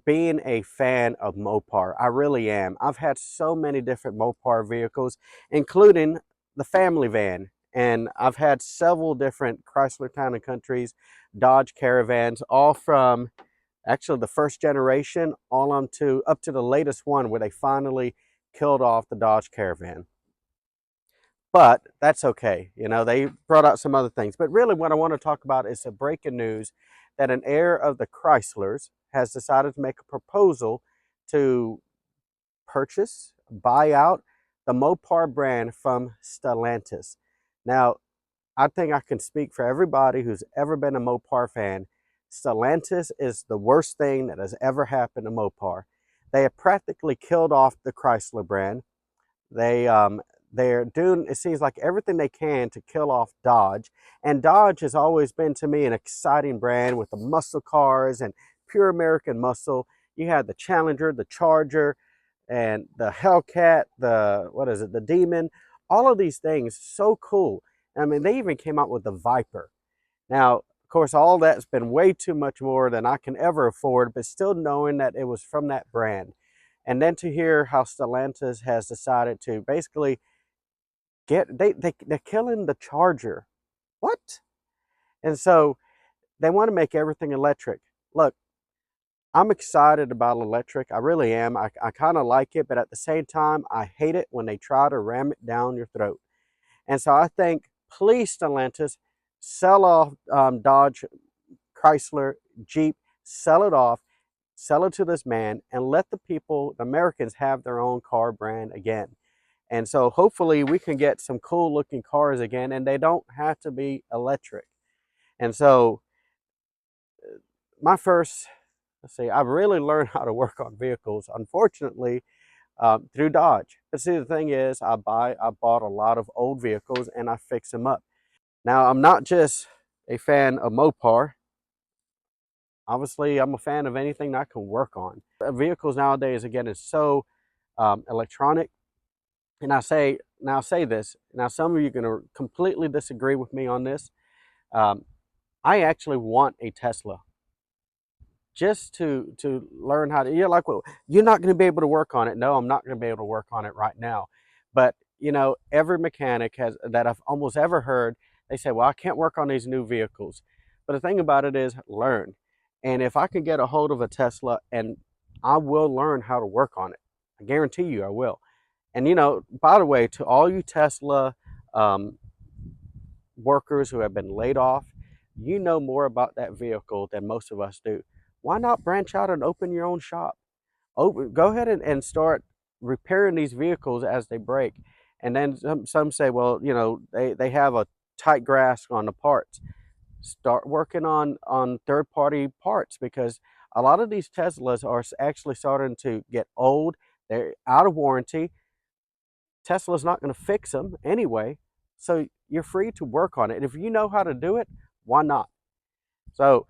being a fan of Mopar. I really am. I've had so many different Mopar vehicles, including the family van. And I've had several different Chrysler Town and Countries, Dodge Caravans, all from actually the first generation all on to up to the latest one where they finally killed off the Dodge Caravan. But that's okay. You know, they brought out some other things. But really, what I want to talk about is the breaking news that an heir of the Chryslers has decided to make a proposal to purchase, buy out the Mopar brand from Stellantis. Now, I think I can speak for everybody who's ever been a Mopar fan. Stellantis is the worst thing that has ever happened to Mopar. They have practically killed off the Chrysler brand. They they're doing, it seems like, everything they can to kill off Dodge. And Dodge has always been to me an exciting brand with the muscle cars and pure American muscle. You had the Challenger, the Charger, and the Hellcat, the what is it, the Demon. All of these things, so cool. I mean, they even came out with the Viper. Now, of course, all that's been way too much more than I can ever afford, but still knowing that it was from that brand. And then to hear how Stellantis has decided to basically they're killing the Charger. What? And so they want to make everything electric. Look, I'm excited about electric. I really am. I kind of like it, but at the same time, I hate it when they try to ram it down your throat. And so I think, please, Stellantis, sell off Dodge, Chrysler, Jeep, sell it off, sell it to this man, and let the people, the Americans, have their own car brand again. And so hopefully we can get some cool looking cars again, and they don't have to be electric. And so my first, let's see, I've really learned how to work on vehicles, unfortunately, through Dodge. But see, the thing is, I bought a lot of old vehicles and I fix them up. Now, I'm not just a fan of Mopar. Obviously, I'm a fan of anything that I can work on. Vehicles nowadays, again, is so electronic. And I say this. Now, some of you are going to completely disagree with me on this. Um, I actually want a Tesla just to learn how to. You're like, well, you're not going to be able to work on it. No, I'm not going to be able to work on it right now. But you know, every mechanic has that I've almost ever heard. They say, well, I can't work on these new vehicles. But the thing about it is, learn. And if I can get a hold of a Tesla, and I will learn how to work on it. I guarantee you, I will. And you know, by the way, to all you Tesla um, workers who have been laid off, you know more about that vehicle than most of us do. Why not branch out and open your own shop? Go ahead and start repairing these vehicles as they break. And then some say, well, you know, they have a tight grasp on the parts. Start working on third-party parts, because a lot of these Teslas are actually starting to get old. They're out of warranty. Tesla's not going to fix them anyway. So you're free to work on it. And if you know how to do it, why not? So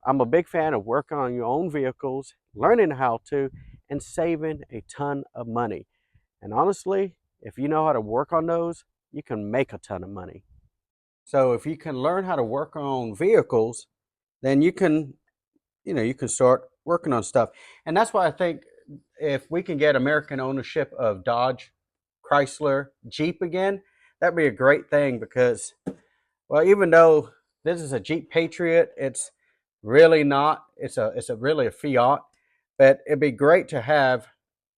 I'm a big fan of working on your own vehicles, learning how to, and saving a ton of money. And honestly, if you know how to work on those, you can make a ton of money. So if you can learn how to work on vehicles, then you can, you know, you can start working on stuff. And that's why I think if we can get American ownership of Dodge, Chrysler, Jeep again, that'd be a great thing, because, well, even though this is a Jeep Patriot, it's really not. It's a really a Fiat, but it'd be great to have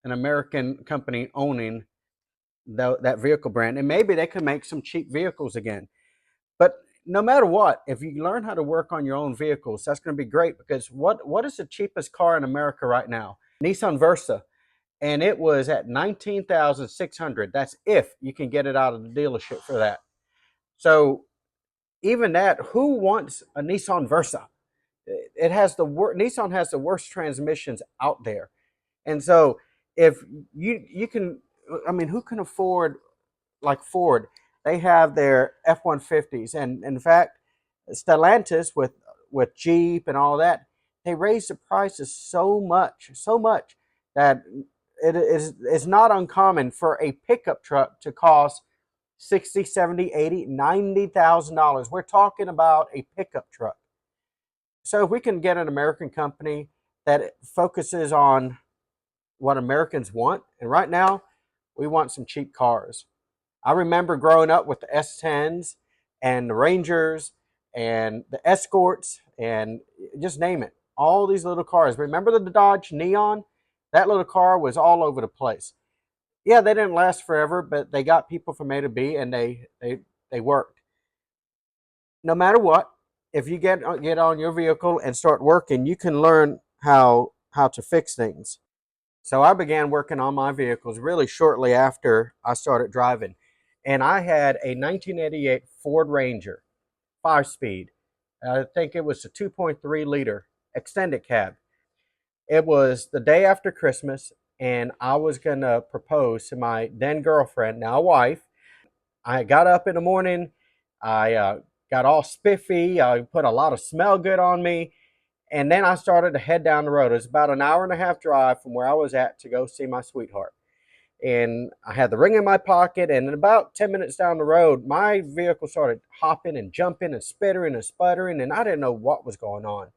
an American company owning that vehicle brand, and maybe they could make some cheap vehicles again. But no matter what, if you learn how to work on your own vehicles, that's going to be great, because what is the cheapest car in America right now? Nissan Versa, and it was at 19,600. That's if you can get it out of the dealership for that. So even that, who wants a Nissan Versa? It has Nissan has the worst transmissions out there. And so if you can, I mean, who can afford, like Ford? They have their F-150s, and in fact, Stellantis with Jeep and all that, they raised the prices so much that it's not uncommon for a pickup truck to cost 60, 70, 80, $90,000. We're talking about a pickup truck. So if we can get an American company that focuses on what Americans want. And right now, we want some cheap cars. I remember growing up with the S10s and the Rangers and the Escorts and just name it. All these little cars. Remember the Dodge Neon? That little car was all over the place. Yeah, they didn't last forever, but they got people from A to B, and they worked. No matter what, if you get on your vehicle and start working, you can learn how to fix things. So I began working on my vehicles really shortly after I started driving. And I had a 1988 Ford Ranger, 5-speed. I think it was a 2.3 liter extended cab. It was the day after Christmas, and I was going to propose to my then girlfriend, now wife. I got up in the morning. I got all spiffy. I put a lot of smell good on me. And then I started to head down the road. It was about an hour and a half drive from where I was at to go see my sweetheart. And I had the ring in my pocket. And in about 10 minutes down the road, my vehicle started hopping and jumping and spittering and sputtering. And I didn't know what was going on.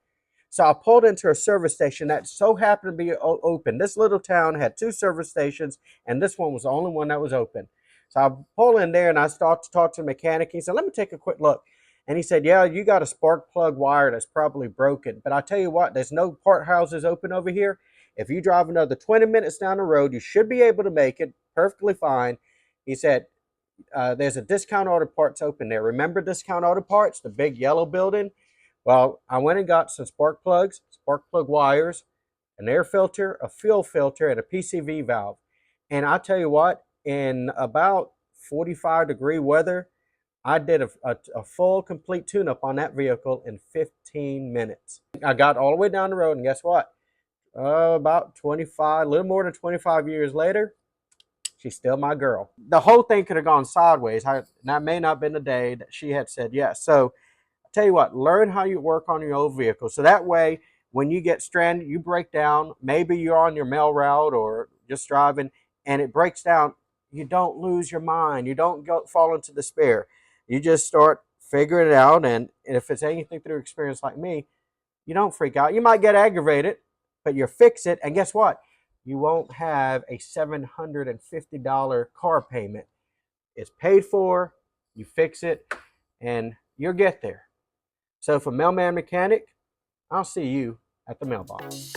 So I pulled into a service station that so happened to be open. This little town had 2 service stations, and this one was the only one that was open. So I pull in there and I start to talk to the mechanic. He said, "Let me take a quick look." And he said, "Yeah, you got a spark plug wire that's probably broken. But I tell you what, there's no part houses open over here. If you drive another 20 minutes down the road, you should be able to make it perfectly fine." He said, "There's a Discount Auto Parts open there. Remember Discount Auto Parts, the big yellow building?" Well, I went and got some spark plugs, spark plug wires, an air filter, a fuel filter, and a PCV valve. And I tell you what, in about 45-degree weather, I did a full, complete tune-up on that vehicle in 15 minutes. I got all the way down the road, and guess what? About 25, a little more than 25 years later, she's still my girl. The whole thing could have gone sideways. That may not have been the day that she had said yes. So tell you what, learn how you work on your old vehicle. So that way, when you get stranded, you break down, maybe you're on your mail route or just driving, and it breaks down, you don't lose your mind. You don't fall into despair. You just start figuring it out, and if it's anything through experience like me, you don't freak out. You might get aggravated, but you fix it, and guess what? You won't have a $750 car payment. It's paid for, you fix it, and you'll get there. So for Mailman Mechanic, I'll see you at the mailbox.